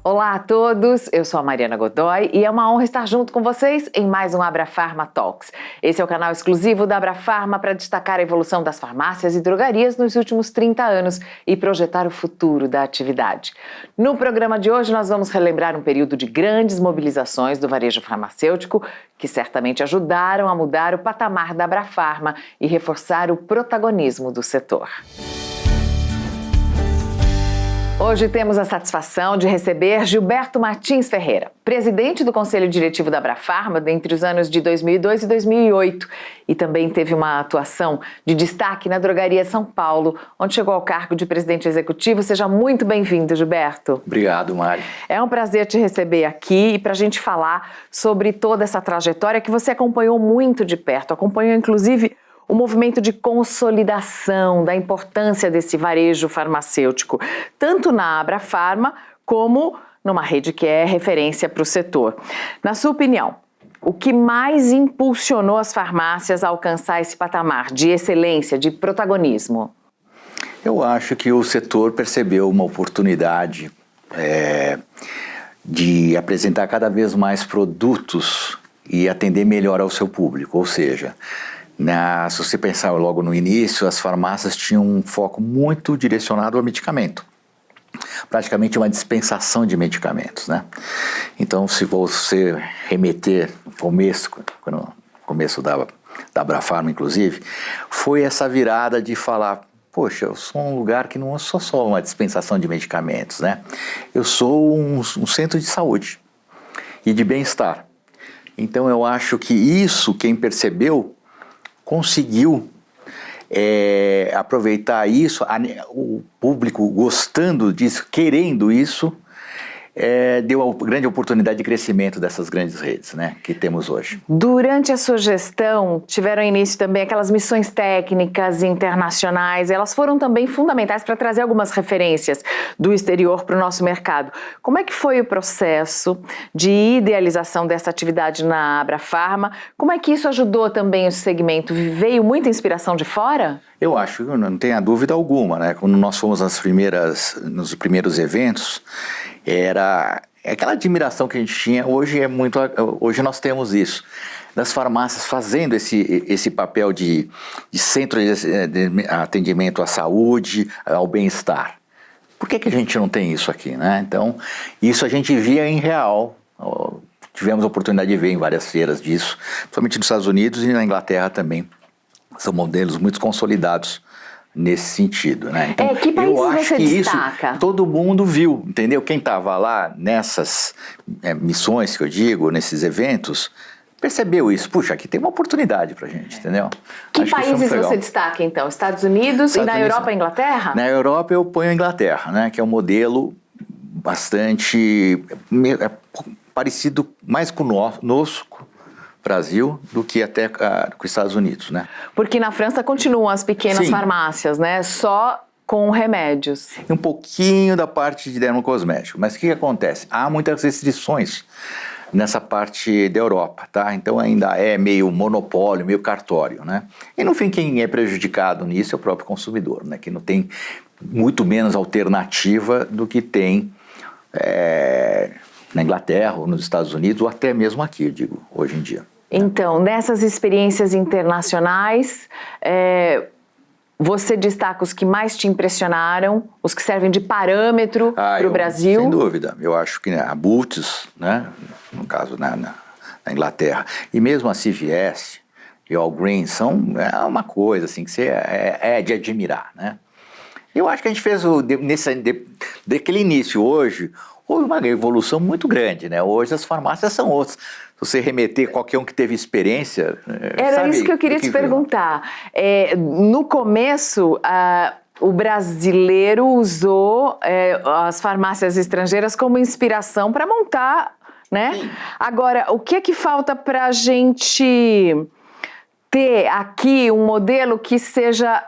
Olá a todos, eu sou a Mariana Godoy e é uma honra estar junto com vocês em mais um Abrafarma Talks. Esse é o canal exclusivo da Abrafarma para destacar a evolução das farmácias e drogarias nos últimos 30 anos e projetar o futuro da atividade. No programa de hoje nós vamos relembrar um período de grandes mobilizações do varejo farmacêutico que certamente ajudaram a mudar o patamar da Abrafarma e reforçar o protagonismo do setor. Hoje temos a satisfação de receber Gilberto Martins Ferreira, presidente do Conselho Diretivo da Abrafarma entre os anos de 2002 e 2008 e também teve uma atuação de destaque na Drogaria São Paulo, onde chegou ao cargo de presidente executivo. Seja muito bem-vindo, Gilberto. Obrigado, Mari. É um prazer te receber aqui e para a gente falar sobre toda essa trajetória que você acompanhou muito de perto, acompanhou inclusive o movimento de consolidação da importância desse varejo farmacêutico, tanto na Abrafarma como numa rede que é referência para o setor. Na sua opinião, o que mais impulsionou as farmácias a alcançar esse patamar de excelência, de protagonismo? Eu acho que o setor percebeu uma oportunidade de apresentar cada vez mais produtos e atender melhor ao seu público, ou seja, se você pensar logo no início, as farmácias tinham um foco muito direcionado ao medicamento. Praticamente uma dispensação de medicamentos, né? Então, se você remeter no começo da Abrafarma, inclusive, foi essa virada de falar, poxa, eu sou um lugar que não sou só uma dispensação de medicamentos, né? Eu sou um centro de saúde e de bem-estar. Então, eu acho que isso, quem percebeu, conseguiu aproveitar isso, o público gostando disso, querendo isso, deu uma grande oportunidade de crescimento dessas grandes redes, né, que temos hoje. Durante a sua gestão, tiveram início também aquelas missões técnicas internacionais, elas foram também fundamentais para trazer algumas referências do exterior para o nosso mercado. Como é que foi o processo de idealização dessa atividade na Abrafarma? Como é que isso ajudou também o segmento? Veio muita inspiração de fora? Eu acho, não tenha dúvida alguma, né? Quando nós fomos nos primeiros eventos, era aquela admiração que a gente tinha. Hoje nós temos isso, das farmácias fazendo esse papel de centro de atendimento à saúde, ao bem-estar. Por que a gente não tem isso aqui, né? Então, isso a gente via em real. Tivemos a oportunidade de ver em várias feiras disso, principalmente nos Estados Unidos e na Inglaterra também. São modelos muito consolidados nesse sentido, né? Então, que países eu acho você que destaca? Isso todo mundo viu, entendeu? Quem estava lá nessas missões que eu digo, nesses eventos, percebeu isso. Puxa, aqui tem uma oportunidade pra gente, entendeu? Que países você destaca, então? Estados Unidos e na Europa e Inglaterra? Na Europa eu ponho a Inglaterra, né? Que é um modelo bastante parecido mais conosco, Brasil, do que até com os Estados Unidos, né? Porque na França continuam as pequenas farmácias, né? Só com remédios. Um pouquinho da parte de dermocosmético. Mas o que acontece? Há muitas restrições nessa parte da Europa, tá? Então ainda é meio monopólio, meio cartório, né? E no fim quem é prejudicado nisso é o próprio consumidor, né? Que não tem muito menos alternativa do que tem na Inglaterra ou nos Estados Unidos ou até mesmo aqui, eu digo, hoje em dia. Então, nessas experiências internacionais, você destaca os que mais te impressionaram, os que servem de parâmetro para o Brasil? Sem dúvida. Eu acho que a Boots, né, no caso na Inglaterra, e mesmo a CVS e a Walgreens são uma coisa assim, que é de admirar, né? Eu acho que a gente fez daquele início hoje, houve uma evolução muito grande, né? Hoje as farmácias são outras. Se você remeter qualquer um que teve experiência... Era isso que eu queria te perguntar. No começo, o brasileiro usou as farmácias estrangeiras como inspiração para montar, né? Sim. Agora, o que é que falta para a gente ter aqui um modelo que seja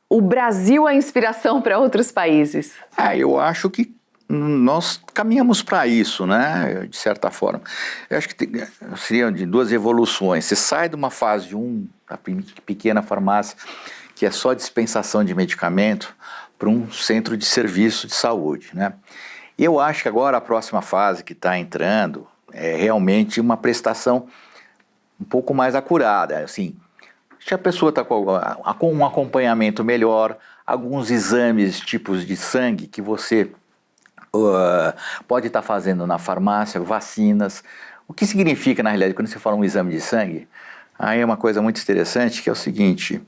o Brasil a inspiração para outros países? Eu acho que nós caminhamos para isso, né, de certa forma. Eu acho que seriam de duas evoluções. Você sai de uma fase de a pequena farmácia, que é só dispensação de medicamento, para um centro de serviço de saúde, né? Eu acho que agora a próxima fase que está entrando é realmente uma prestação um pouco mais acurada, assim, se a pessoa está com um acompanhamento melhor, alguns exames, tipos de sangue que você pode estar fazendo na farmácia, vacinas. O que significa, na realidade, quando você fala um exame de sangue? Aí é uma coisa muito interessante, que é o seguinte,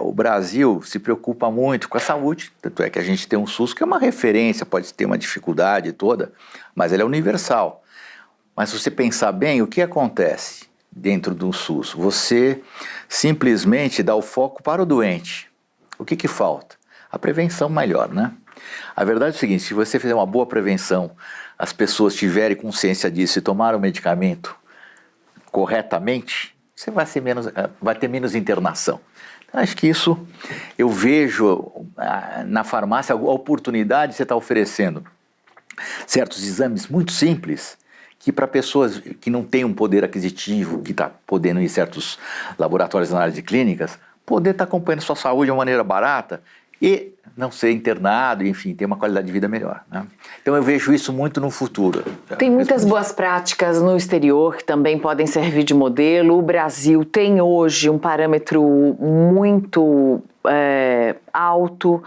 o Brasil se preocupa muito com a saúde, tanto é que a gente tem um SUS que é uma referência, pode ter uma dificuldade toda, mas ele é universal. Mas se você pensar bem, o que acontece dentro do SUS? Você simplesmente dá o foco para o doente. O que falta? A prevenção melhor, né? A verdade é o seguinte, se você fizer uma boa prevenção, as pessoas tiverem consciência disso e tomarem o medicamento corretamente, você vai ter menos internação. Então, acho que isso eu vejo na farmácia a oportunidade de você estar oferecendo certos exames muito simples, que para pessoas que não têm um poder aquisitivo, que está podendo ir em certos laboratórios na área de clínicas, poder estar acompanhando sua saúde de uma maneira barata e não ser internado, enfim, ter uma qualidade de vida melhor, né? Então eu vejo isso muito no futuro. Tem muitas boas práticas no exterior que também podem servir de modelo. O Brasil tem hoje um parâmetro muito alto.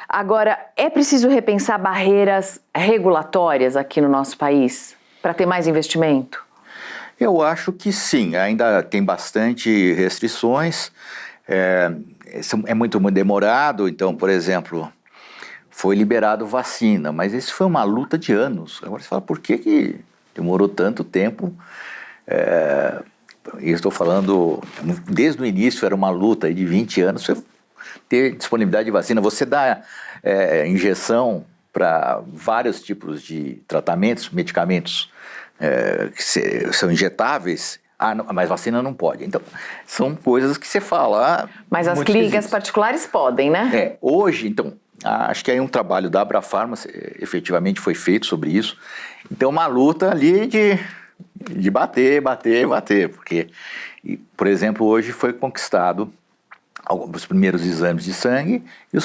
Agora, é preciso repensar barreiras regulatórias aqui no nosso país para ter mais investimento? Eu acho que sim, ainda tem bastante restrições, é muito demorado. Então, por exemplo, foi liberado vacina, mas isso foi uma luta de anos. Agora você fala, por que demorou tanto tempo? Eu estou falando, desde o início era uma luta de 20 anos, você ter disponibilidade de vacina, você dá injeção para vários tipos de tratamentos, medicamentos que são injetáveis, mas vacina não pode. Então, são coisas que você fala. Mas as clínicas particulares podem, né? Hoje, então, acho que aí um trabalho da Abrafarma efetivamente foi feito sobre isso. Então, uma luta ali de bater, porque, por exemplo, hoje foi conquistado os primeiros exames de sangue e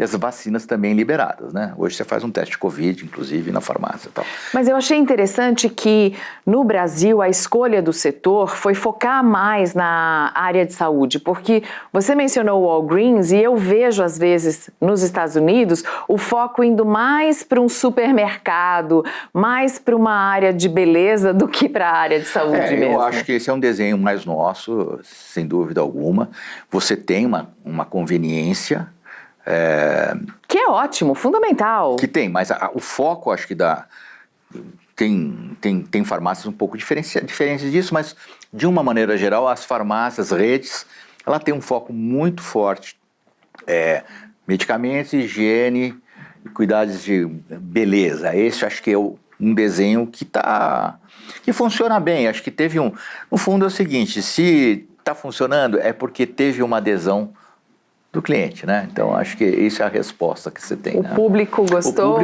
as vacinas também liberadas, né? Hoje você faz um teste de Covid, inclusive, na farmácia e tal. Mas eu achei interessante que no Brasil a escolha do setor foi focar mais na área de saúde, porque você mencionou o Walgreens e eu vejo às vezes nos Estados Unidos o foco indo mais para um supermercado, mais para uma área de beleza do que para a área de saúde mesmo. Eu acho que esse é um desenho mais nosso, sem dúvida alguma. Você tem uma conveniência. Que é ótimo, fundamental. Que tem, mas o foco, acho que tem farmácias um pouco diferentes disso, mas de uma maneira geral, as farmácias, redes, ela tem um foco muito forte. Medicamentos, higiene, cuidados de beleza. Esse acho que é um desenho que funciona bem. Acho que teve no fundo é o seguinte, se está funcionando é porque teve uma adesão do cliente, né? Então, acho que isso é a resposta que você tem. O público gostou,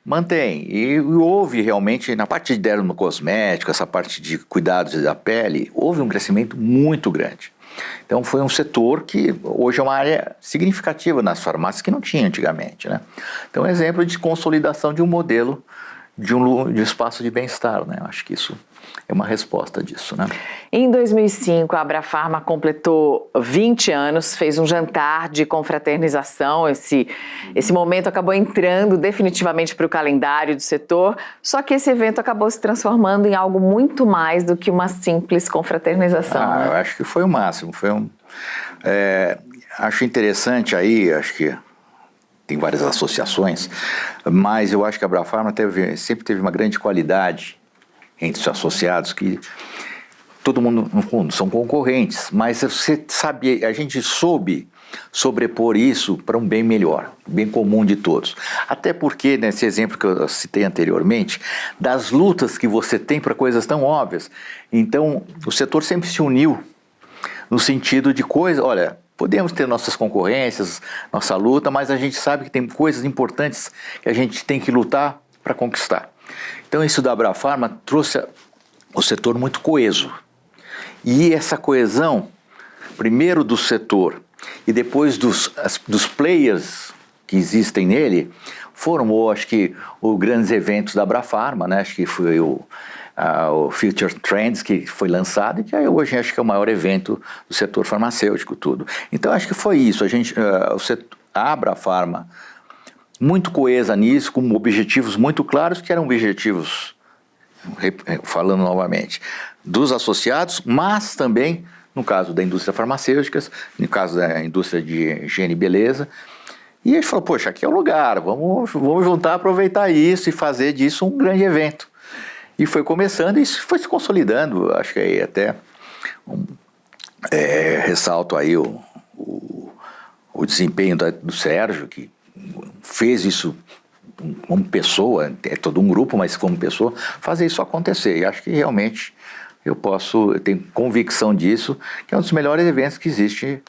mantém. E houve realmente, na parte de dermocosmético, essa parte de cuidados da pele, houve um crescimento muito grande. Então, foi um setor que hoje é uma área significativa nas farmácias que não tinha antigamente, né? Então, exemplo de consolidação de um modelo de um espaço de bem-estar, né? Acho que isso é uma resposta disso, né? Em 2005, a Abrafarma completou 20 anos, fez um jantar de confraternização. Esse momento acabou entrando definitivamente para o calendário do setor, só que esse evento acabou se transformando em algo muito mais do que uma simples confraternização. Né? Eu acho que foi o máximo. Acho interessante aí, acho que tem várias associações, mas eu acho que a Abrafarma sempre teve uma grande qualidade entre os associados, que todo mundo, no fundo, são concorrentes, mas a gente soube sobrepor isso para um bem melhor, bem comum de todos. Até porque, nesse exemplo que eu citei anteriormente, das lutas que você tem para coisas tão óbvias, então o setor sempre se uniu no sentido de olha, podemos ter nossas concorrências, nossa luta, mas a gente sabe que tem coisas importantes que a gente tem que lutar para conquistar. Então isso da Abrafarma trouxe o setor muito coeso. E essa coesão, primeiro do setor e depois dos players que existem nele, formou, acho que, os grandes eventos da Abrafarma, né? Acho que foi o Future Trends que foi lançado e que hoje acho que é o maior evento do setor farmacêutico, tudo. Então acho que foi isso, a Abrafarma muito coesa nisso, com objetivos muito claros, que eram objetivos, falando novamente, dos associados, mas também no caso da indústria farmacêutica, no caso da indústria de higiene e beleza. E a gente falou, poxa, aqui é o lugar, vamos juntar, aproveitar isso e fazer disso um grande evento. E foi começando e isso foi se consolidando. Acho que aí até ressalto aí o desempenho do Sérgio, que fez isso como pessoa, é todo um grupo, mas como pessoa, fazer isso acontecer. E acho que realmente eu tenho convicção disso, que é um dos melhores eventos que existe,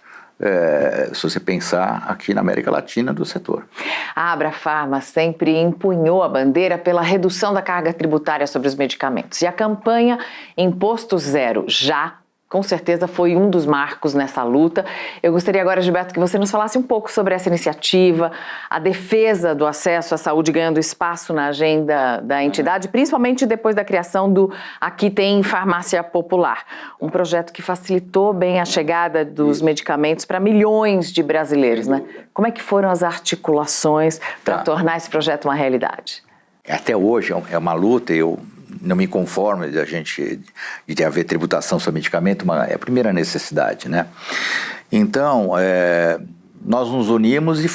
se você pensar aqui na América Latina do setor. A Abrafarma sempre empunhou a bandeira pela redução da carga tributária sobre os medicamentos. E a campanha Imposto Zero já, com certeza, foi um dos marcos nessa luta. Eu gostaria agora, Gilberto, que você nos falasse um pouco sobre essa iniciativa, a defesa do acesso à saúde ganhando espaço na agenda da entidade, principalmente depois da criação do Aqui Tem Farmácia Popular, um projeto que facilitou bem a chegada dos medicamentos para milhões de brasileiros, né? Como é que foram as articulações para tornar esse projeto uma realidade? Até hoje é uma luta, eu não me conformo de haver tributação sobre medicamento, mas é a primeira necessidade, né? Então, nós nos unimos e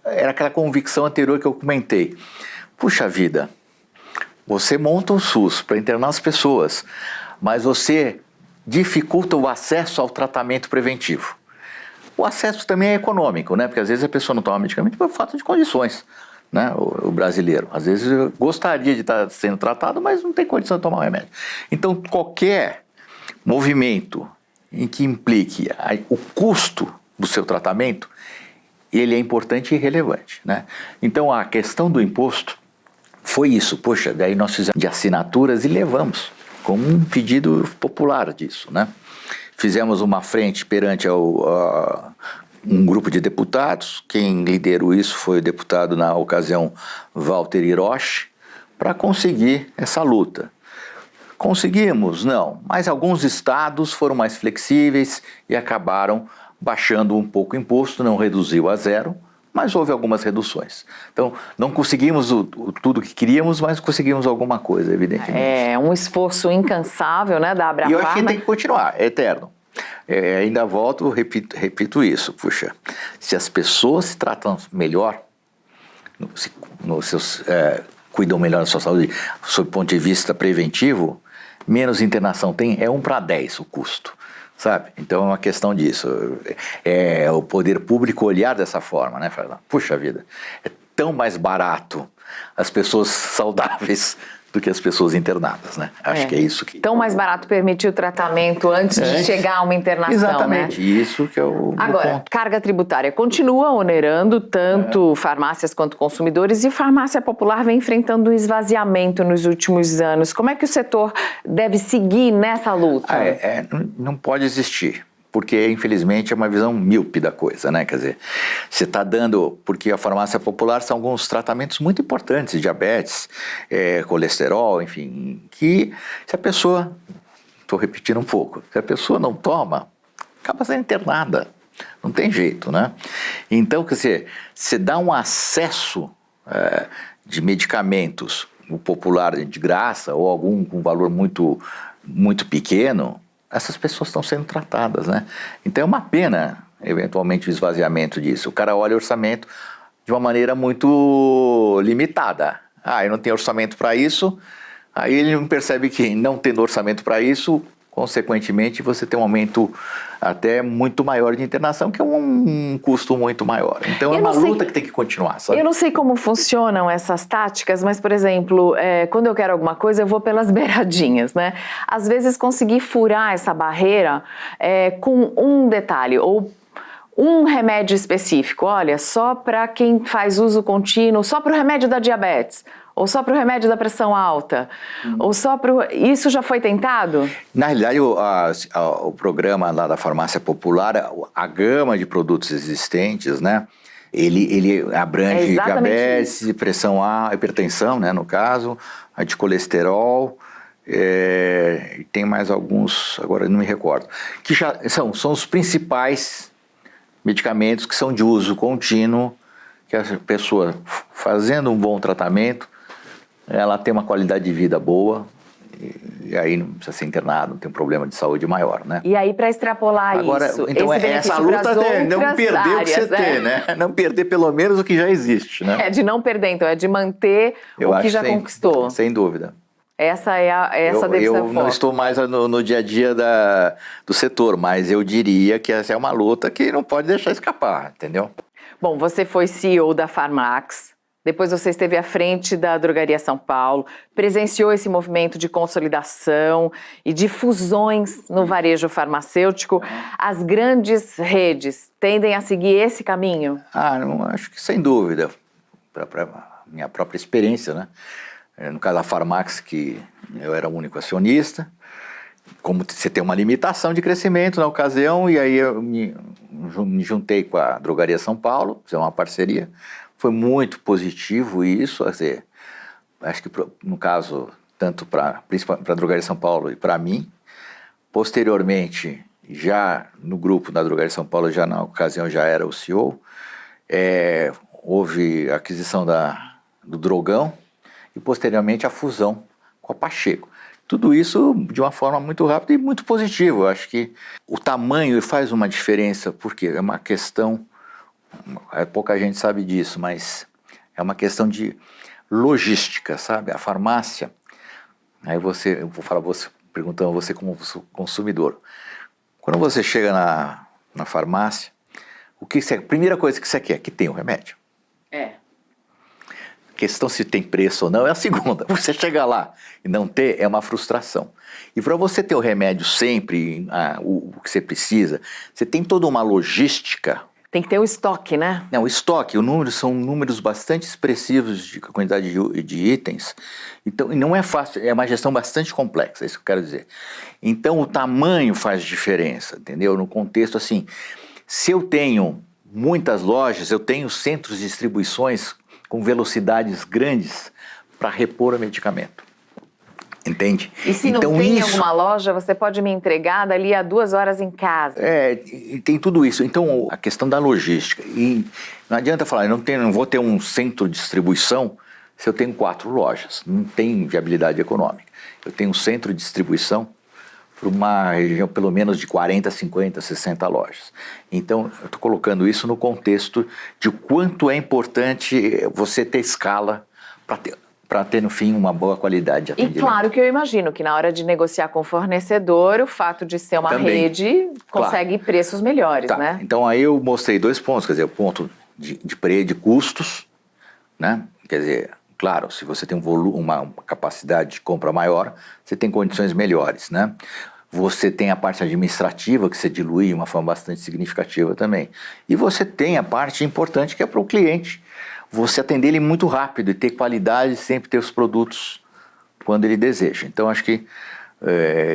era aquela convicção anterior que eu comentei. Puxa vida, você monta um SUS para internar as pessoas, mas você dificulta o acesso ao tratamento preventivo. O acesso também é econômico, né? Porque às vezes a pessoa não toma medicamento por falta de condições. Né, o brasileiro, às vezes gostaria de estar sendo tratado, mas não tem condição de tomar o remédio. Então, qualquer movimento em que implique o custo do seu tratamento, ele é importante e relevante, né? Então, a questão do imposto foi isso. Poxa, daí nós fizemos de assinaturas e levamos como um pedido popular disso, né? Fizemos uma frente perante um grupo de deputados. Quem liderou isso foi o deputado, na ocasião, Walter Hiroshi, para conseguir essa luta. Conseguimos? Não, mas alguns estados foram mais flexíveis e acabaram baixando um pouco o imposto, não reduziu a zero, mas houve algumas reduções. Então, não conseguimos tudo que queríamos, mas conseguimos alguma coisa, evidentemente. É um esforço incansável, né, da Abrafarma. E eu acho que tem que continuar, é eterno. Ainda volto, repito isso, puxa, se as pessoas se tratam melhor, cuidam melhor da sua saúde, sob o ponto de vista preventivo, menos internação tem, é 1 para 10 o custo, sabe? Então é uma questão disso, é o poder público olhar dessa forma, né? Falar, puxa vida, é tão mais barato as pessoas saudáveis do que as pessoas internadas, né? Acho que é isso que... Tão mais barato permitir o tratamento antes de chegar a uma internação, exatamente, né? Isso que é o Agora, ponto. Carga tributária continua onerando tanto farmácias quanto consumidores e farmácia popular vem enfrentando um esvaziamento nos últimos anos. Como é que o setor deve seguir nessa luta? Não pode existir. Porque, infelizmente, é uma visão míope da coisa, né? Quer dizer, você está dando... Porque a farmácia popular são alguns tratamentos muito importantes, diabetes, colesterol, enfim, que se a pessoa... Estou repetindo um pouco. Se a pessoa não toma, acaba sendo internada. Não tem jeito, né? Então, quer dizer, você dá um acesso de medicamentos, o popular de graça, ou algum com valor muito, muito pequeno... essas pessoas estão sendo tratadas, né? Então é uma pena, eventualmente, o esvaziamento disso. O cara olha o orçamento de uma maneira muito limitada. Eu não tenho orçamento para isso, aí ele não percebe que, não tendo orçamento para isso, consequentemente, você tem um aumento até muito maior de internação, que é um custo muito maior. Então é uma luta que tem que continuar, sabe? Eu não sei como funcionam essas táticas, mas, por exemplo, quando eu quero alguma coisa, eu vou pelas beiradinhas, né? Às vezes conseguir furar essa barreira com um detalhe, ou um remédio específico, olha, só para quem faz uso contínuo, só para o remédio da diabetes, ou só para o remédio da pressão alta, ou só para Isso já foi tentado? Na realidade, o programa lá da farmácia popular, a gama de produtos existentes, né, Ele abrange exatamente diabetes, isso. pressão alta, hipertensão, né, no caso, a de colesterol, e tem mais alguns, agora não me recordo, que já são os principais medicamentos que são de uso contínuo, que a pessoa fazendo um bom tratamento, ela tem uma qualidade de vida boa, e aí não precisa ser internado, não tem um problema de saúde maior, né? E aí, para extrapolar Agora, isso, então esse essa benefício luta pras é não outras perder o que áreas, você tem, né? Não perder pelo menos o que já existe, né? É de não perder, então, é de manter Eu o acho que já conquistou. Sem dúvida. Essa deve ser o Eu foco. não estou mais no dia a dia do setor, mas eu diria que essa é uma luta que não pode deixar escapar, entendeu? Bom, você foi CEO da Farmax, depois você esteve à frente da Drogaria São Paulo, presenciou esse movimento de consolidação e de fusões no varejo farmacêutico. As grandes redes tendem a seguir esse caminho? Não, acho que sem dúvida, para minha própria experiência, né? No caso da Farmax, que eu era o único acionista, como você tem uma limitação de crescimento na ocasião, e aí eu me juntei com a Drogaria São Paulo, fizemos uma parceria, foi muito positivo isso, quer dizer, acho que no caso, tanto principalmente para a Drogaria São Paulo e para mim, posteriormente, já no grupo da Drogaria São Paulo, já na ocasião já era o CEO, houve a aquisição do Drogão e posteriormente a fusão com a Pacheco. Tudo isso de uma forma muito rápida e muito positiva. Eu acho que o tamanho faz uma diferença, porque é uma questão, pouca gente sabe disso, mas é uma questão de logística, sabe? A farmácia, aí eu vou falar perguntando a você como consumidor. Quando você chega na farmácia, a primeira coisa que você quer? Que tenha o remédio. A questão se tem preço ou não é a segunda. Você chegar lá e não ter é uma frustração. E para você ter o remédio sempre, o que você precisa, você tem toda uma logística. Tem que ter o estoque, né? Não, o estoque, são números bastante expressivos de quantidade de itens. Então, não é fácil, é uma gestão bastante complexa, é isso que eu quero dizer. Então, o tamanho faz diferença, entendeu? No contexto assim, se eu tenho muitas lojas, eu tenho centros de distribuições com velocidades grandes para repor o medicamento. Entende? E se então, não tem alguma loja, você pode me entregar dali a 2 horas em casa. E tem tudo isso. Então, a questão da logística. E não adianta falar, eu não vou ter um centro de distribuição se eu tenho 4 lojas. Não tem viabilidade econômica. Eu tenho um centro de distribuição para uma região pelo menos de 40, 50, 60 lojas. Então, eu estou colocando isso no contexto de quanto é importante você ter escala para ter, no fim, uma boa qualidade de atendimento. E claro que eu imagino que na hora de negociar com o fornecedor, o fato de ser uma rede consegue preços melhores, né? Então, aí eu mostrei 2 pontos, quer dizer, o ponto de custos, né? Quer dizer, claro, se você tem uma capacidade de compra maior, você tem condições melhores, né? Você tem a parte administrativa, que você dilui de uma forma bastante significativa também. E você tem a parte importante, que é para o cliente. Você atender ele muito rápido e ter qualidade e sempre ter os produtos quando ele deseja. Então, acho que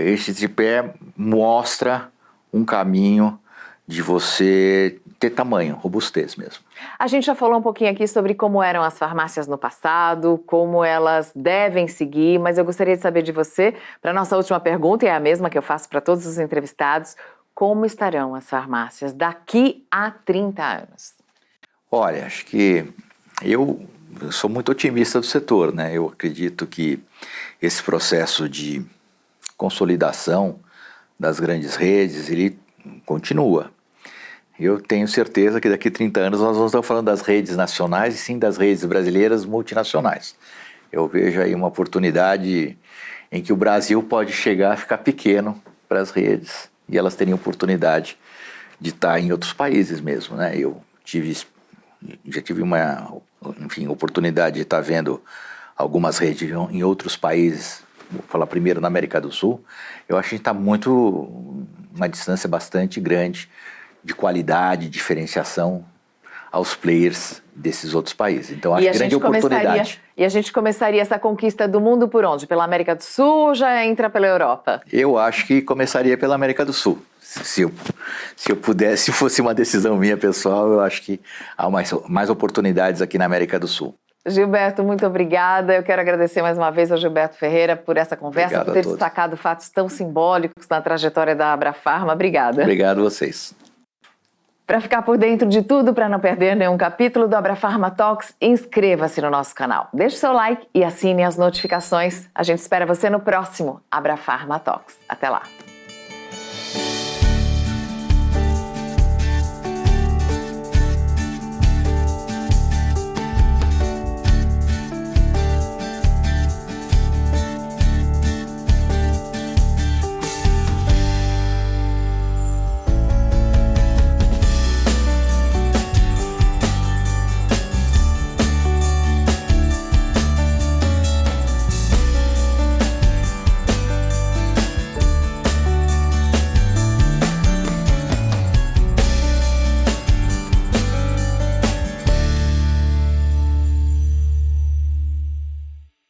esse tripé mostra um caminho de você ter tamanho, robustez mesmo. A gente já falou um pouquinho aqui sobre como eram as farmácias no passado, como elas devem seguir, mas eu gostaria de saber de você, para a nossa última pergunta, e é a mesma que eu faço para todos os entrevistados, como estarão as farmácias daqui a 30 anos? Olha, acho que eu sou muito otimista do setor, né? Eu acredito que esse processo de consolidação das grandes redes, ele continua. Eu tenho certeza que daqui a 30 anos nós vamos estar falando das redes nacionais e sim das redes brasileiras multinacionais. Eu vejo aí uma oportunidade em que o Brasil pode chegar a ficar pequeno para as redes e elas terem oportunidade de estar em outros países mesmo, né? Eu já tive uma oportunidade de estar vendo algumas redes em outros países, vou falar primeiro na América do Sul. Eu acho que a gente está uma distância bastante grande de qualidade, diferenciação aos players desses outros países. Então, acho grande oportunidade. E a gente começaria essa conquista do mundo por onde? Pela América do Sul ou já entra pela Europa? Eu acho que começaria pela América do Sul. se eu pudesse, se fosse uma decisão minha pessoal, eu acho que há mais oportunidades aqui na América do Sul. Gilberto, muito obrigada. Eu quero agradecer mais uma vez ao Gilberto Ferreira por essa conversa, Obrigado por ter destacado fatos tão simbólicos na trajetória da Abrafarma. Obrigada. Obrigado a vocês. Para ficar por dentro de tudo, para não perder nenhum capítulo do Abrafarma Talks, inscreva-se no nosso canal. Deixe seu like e assine as notificações. A gente espera você no próximo Abrafarma Talks. Até lá!